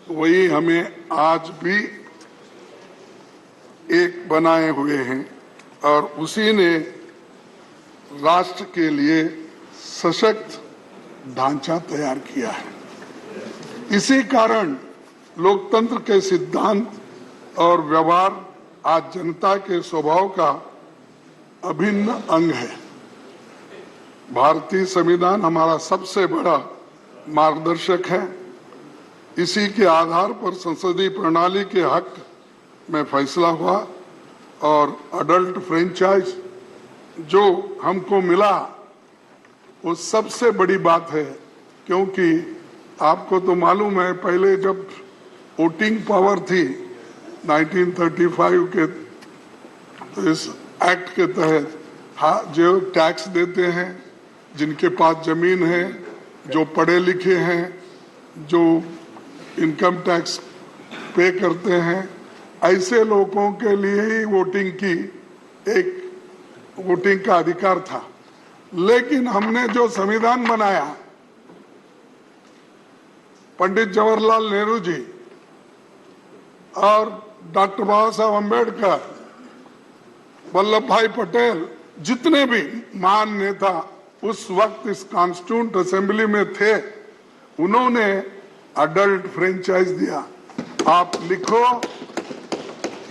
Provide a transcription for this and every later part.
वही हमें आज भी एक बनाए हुए हैं और उसी ने राष्ट्र के लिए सशक्त ढांचा तैयार किया है। इसी कारण लोकतंत्र के सिद्धांत और व्यवहार आज जनता के स्वभाव का अभिन्न अंग है। भारतीय संविधान हमारा सबसे बड़ा मार्गदर्शक है। इसी के आधार पर संसदीय प्रणाली के हक में फैसला हुआ और अडल्ट फ्रेंचाइज जो हमको मिला वो सबसे बड़ी बात है, क्योंकि आपको तो मालूम है पहले जब वोटिंग पावर थी 1935 के तो इस एक्ट के तहत जो टैक्स देते हैं, जिनके पास जमीन है, जो पढ़े लिखे हैं, जो इनकम टैक्स पे करते हैं, ऐसे लोगों के लिए ही वोटिंग का अधिकार था। लेकिन हमने जो संविधान बनाया, पंडित जवाहरलाल नेहरू जी और डॉक्टर बाबा साहब अम्बेडकर, वल्लभ भाई पटेल, जितने भी महान नेता उस वक्त इस कॉन्स्टिट्यूंट असेंबली में थे, उन्होंने अडल्ट फ्रेंचाइज दिया। आप लिखो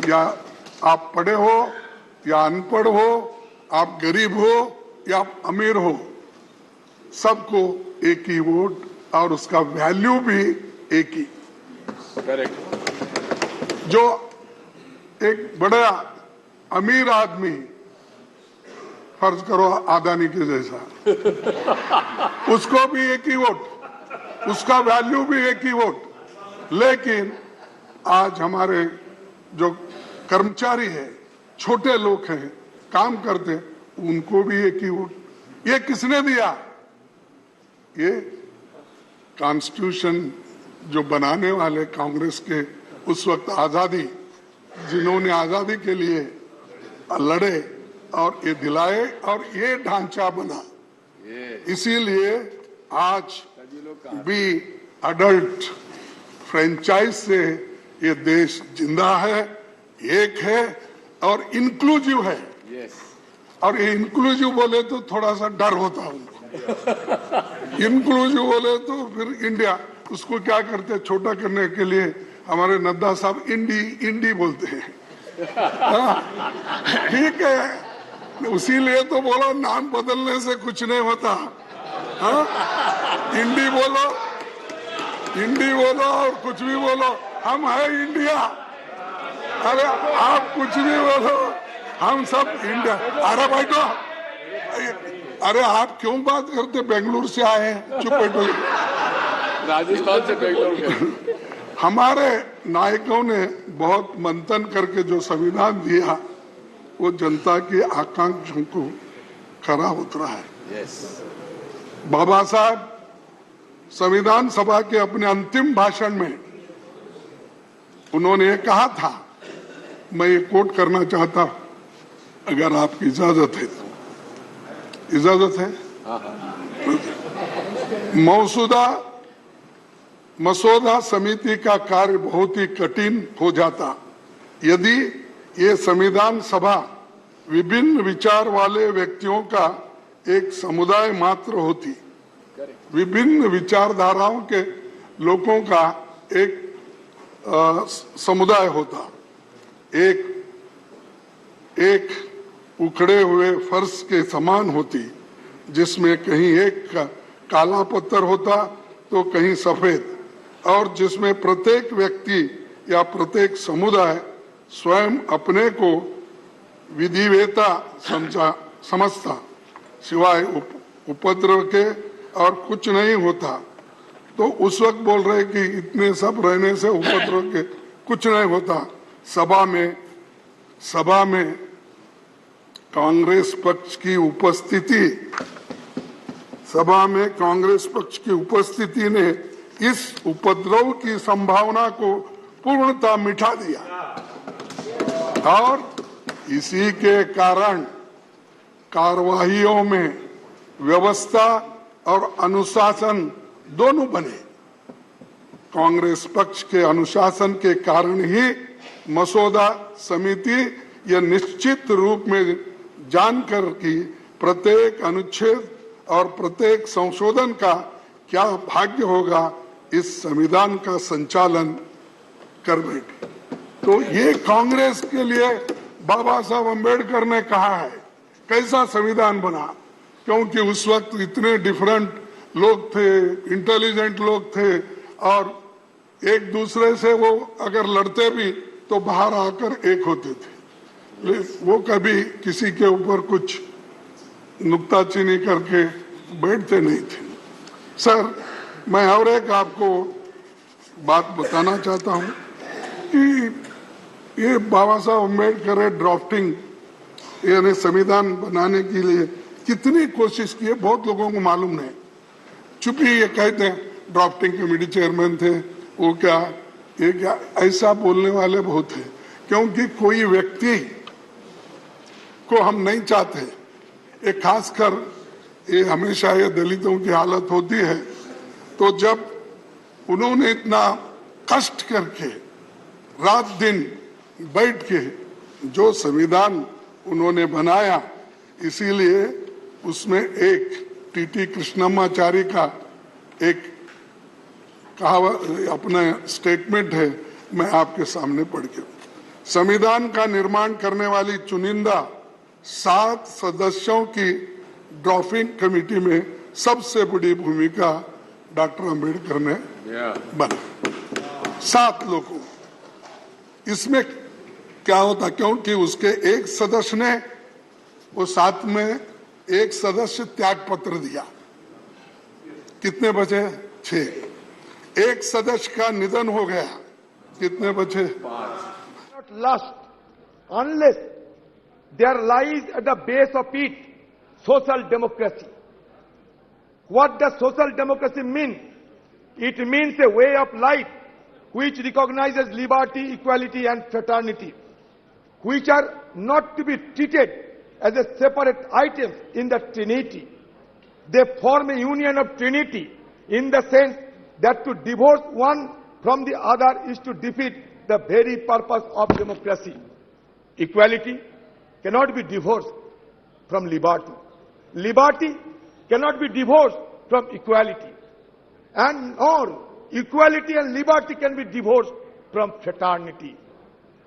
या आप पढ़े हो या अनपढ़ हो, आप गरीब हो या आप अमीर हो, सबको एक ही वोट और उसका वैल्यू भी एक ही। करेक्ट। जो एक बड़ा अमीर आदमी, फर्ज करो अदानी के जैसा, उसको भी एक ही वोट, उसका वैल्यू भी एक ही वोट। लेकिन आज हमारे जो कर्मचारी है, छोटे लोग हैं, काम करते, उनको भी एक ही वोट। ये किसने दिया? ये कॉन्स्टिट्यूशन जो बनाने वाले कांग्रेस के उस वक्त आजादी, जिन्होंने आजादी के लिए लड़े और ये दिलाए और ये ढांचा बना। इसीलिए आज भी अडल्ट फ्रेंचाइज से ये देश जिंदा है, एक है और इंक्लूसिव है। और ये इंक्लूसिव बोले तो थोड़ा सा डर होता है उनको। इंक्लूसिव बोले तो फिर इंडिया, उसको क्या करते हैं छोटा करने के लिए, हमारे नड्डा साहब इंडी बोलते हैं। ठीक है, उसीलिए तो बोलो नाम बदलने से कुछ नहीं होता। इंडी बोलो और कुछ भी बोलो, हम है इंडिया। अरे आप कुछ भी बोलो, हम सब इंडिया। अरे बैठो, अरे आप क्यों बात करते? बेंगलुरु से आए हैं, चुप बैठो। राजस्थान से बेंगलुरु। हमारे नायकों ने बहुत मंथन करके जो संविधान दिया, वो जनता की आकांक्षाओं को खरा उतरा है। बाबा साहब संविधान सभा के अपने अंतिम भाषण में उन्होंने ये कहा था, मैं ये कोट करना चाहता, अगर आपकी इजाजत है तो। इजाजत है? मसौदा समिति का कार्य बहुत ही कठिन हो जाता यदि ये संविधान सभा विभिन्न विचार वाले व्यक्तियों का एक समुदाय मात्र होती। विभिन्न विचारधाराओं के लोगों का एक समुदाय होता। एक उखड़े हुए फर्श के समान होती, जिसमें कहीं एक काला पत्थर होता तो कहीं सफेद, और जिसमें प्रत्येक व्यक्ति या प्रत्येक समुदाय स्वयं अपने को विधिवेता समझता, सिवाय उपद्रव के और कुछ नहीं होता। तो उस वक्त बोल रहे कि इतने सब रहने से उपद्रव के कुछ नहीं होता। सभा में कांग्रेस पक्ष की उपस्थिति ने इस उपद्रव की संभावना को पूर्णतः मिटा दिया और इसी के कारण कार्यवाहियों में व्यवस्था और अनुशासन दोनों बने। कांग्रेस पक्ष के अनुशासन के कारण ही मसौदा समिति यह निश्चित रूप में जानकर कि प्रत्येक अनुच्छेद और प्रत्येक संशोधन का क्या भाग्य होगा, इस संविधान का संचालन कर बैठी। तो ये कांग्रेस के लिए बाबा साहब अम्बेडकर ने कहा है कैसा संविधान बना, क्योंकि उस वक्त इतने डिफरेंट लोग थे, इंटेलिजेंट लोग थे, और एक दूसरे से वो अगर लड़ते भी तो बाहर आकर एक होते थे। वो कभी किसी के ऊपर कुछ नुक्ताचीनी करके बैठते नहीं थे। सर, मैं और एक आपको बात बताना चाहता हूं कि ये बाबा साहब अम्बेडकर ने ड्राफ्टिंग यानी संविधान बनाने के लिए कितनी कोशिश की है, बहुत लोगों को मालूम नहीं। चूंकि ये कहते हैं ड्राफ्टिंग कमेटी चेयरमैन थे, वो क्या ये क्या, ऐसा बोलने वाले बहुत हैं, क्योंकि कोई व्यक्ति को हम नहीं चाहते। ये खासकर ये हमेशा ये दलितों की हालत होती है, तो जब उन्होंने इतना कष्ट करके रात दिन बैठ के जो संविधान उन्होंने बनाया, इसीलिए उसमें एक टीटी कृष्णमाचारी का एक कहावत अपना स्टेटमेंट है, मैं आपके सामने पढ़ के। संविधान का निर्माण करने वाली चुनिंदा 7 सदस्यों की ड्राफ्टिंग कमेटी में सबसे बड़ी भूमिका डॉक्टर अंबेडकर ने बना। 7 लोगों, इसमें क्या होता, क्योंकि उसके एक सदस्य ने वो 7 में एक सदस्य त्याग पत्र दिया, कितने बचे? 6। एक सदस्य का निधन हो गया, कितने बचे? 5। Lust, unless there lies at the base of it social democracy. What does social democracy mean? It means a way of life which recognizes liberty, equality and fraternity, which are not to be treated as a separate items in the Trinity. They form a union of Trinity in the sense that to divorce one from the other is to defeat the very purpose of democracy. Equality cannot be divorced from liberty. Liberty cannot be divorced from equality. And nor equality and liberty can be divorced from fraternity.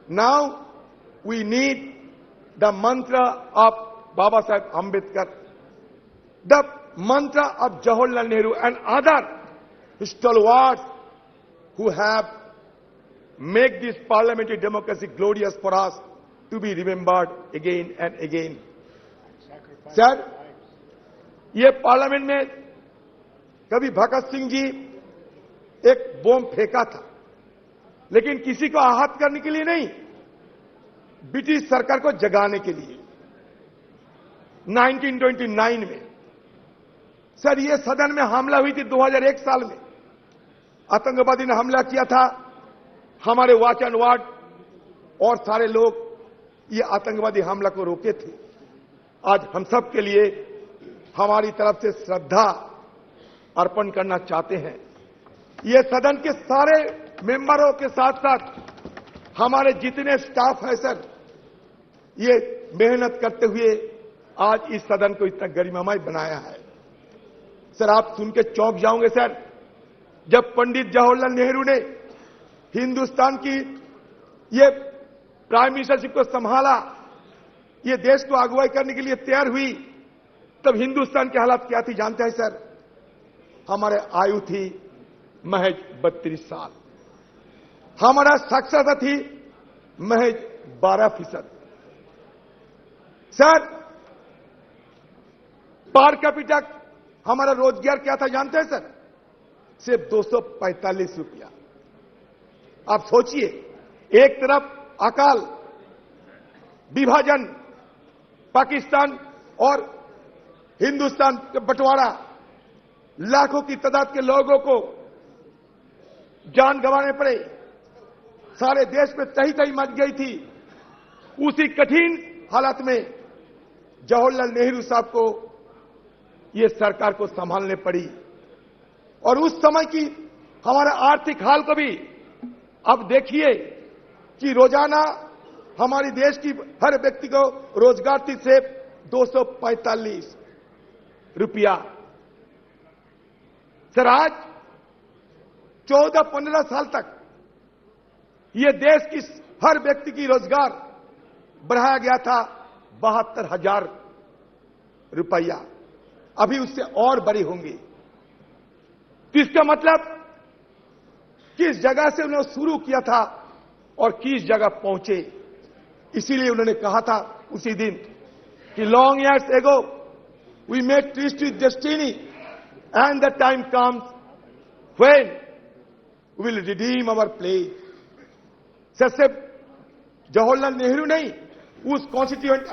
Now we need the mantra of Baba Saheb Ambedkar, the mantra of Jawaharlal Nehru and other stalwarts who have made this parliamentary democracy glorious for us to be remembered again and again. Sir, ये parliament में कभी भगत सिंह जी एक बम फेंका था, लेकिन किसी को आहत करने के लिए नहीं, ब्रिटिश सरकार को जगाने के लिए। 1929 में सर ये सदन में हमला हुई थी। 2001 साल में आतंकवादी ने हमला किया था, हमारे वॉच एंड वार्ड और सारे लोग ये आतंकवादी हमला को रोके थे। आज हम सब के लिए हमारी तरफ से श्रद्धा अर्पण करना चाहते हैं। ये सदन के सारे मेंबरों के साथ साथ हमारे जितने स्टाफ है सर, ये मेहनत करते हुए आज इस सदन को इतना गरिमामय बनाया है। सर आप सुन के चौंक जाओगे सर, जब पंडित जवाहरलाल नेहरू ने हिंदुस्तान की ये प्राइम मिनिस्टरशिप को संभाला, ये देश को अगुवाई करने के लिए तैयार हुई, तब हिंदुस्तान की हालत क्या थी जानते हैं सर? हमारे आयु थी महज 32 साल, हमारा साक्षरता थी महज 12%। सर पर कैपिटा हमारा रोजगार क्या था जानते हैं सर? सिर्फ 245 रुपया। आप सोचिए, एक तरफ अकाल, विभाजन, पाकिस्तान और हिंदुस्तान का बंटवारा, लाखों की तादाद के लोगों को जान गंवाने पड़े, सारे देश में तही तही मच गई थी। उसी कठिन हालात में जवाहरलाल नेहरू साहब को ये सरकार को संभालने पड़ी। और उस समय की हमारे आर्थिक हाल को भी अब देखिए कि रोजाना हमारी देश की हर व्यक्ति को रोजगार से 245 रुपया। सर, आज 14-15 साल तक ये देश की हर व्यक्ति की रोजगार बढ़ाया गया था 72,000 रुपया। अभी उससे और बड़ी होंगी। तो इसका मतलब किस जगह से उन्होंने शुरू किया था और किस जगह पहुंचे। इसीलिए उन्होंने कहा था उसी दिन कि long years ago we made tryst with destiny and the time comes when we will redeem our place. सिर्फ जवाहरलाल नेहरू नहीं, उस कॉन्स्टिट्यूएंट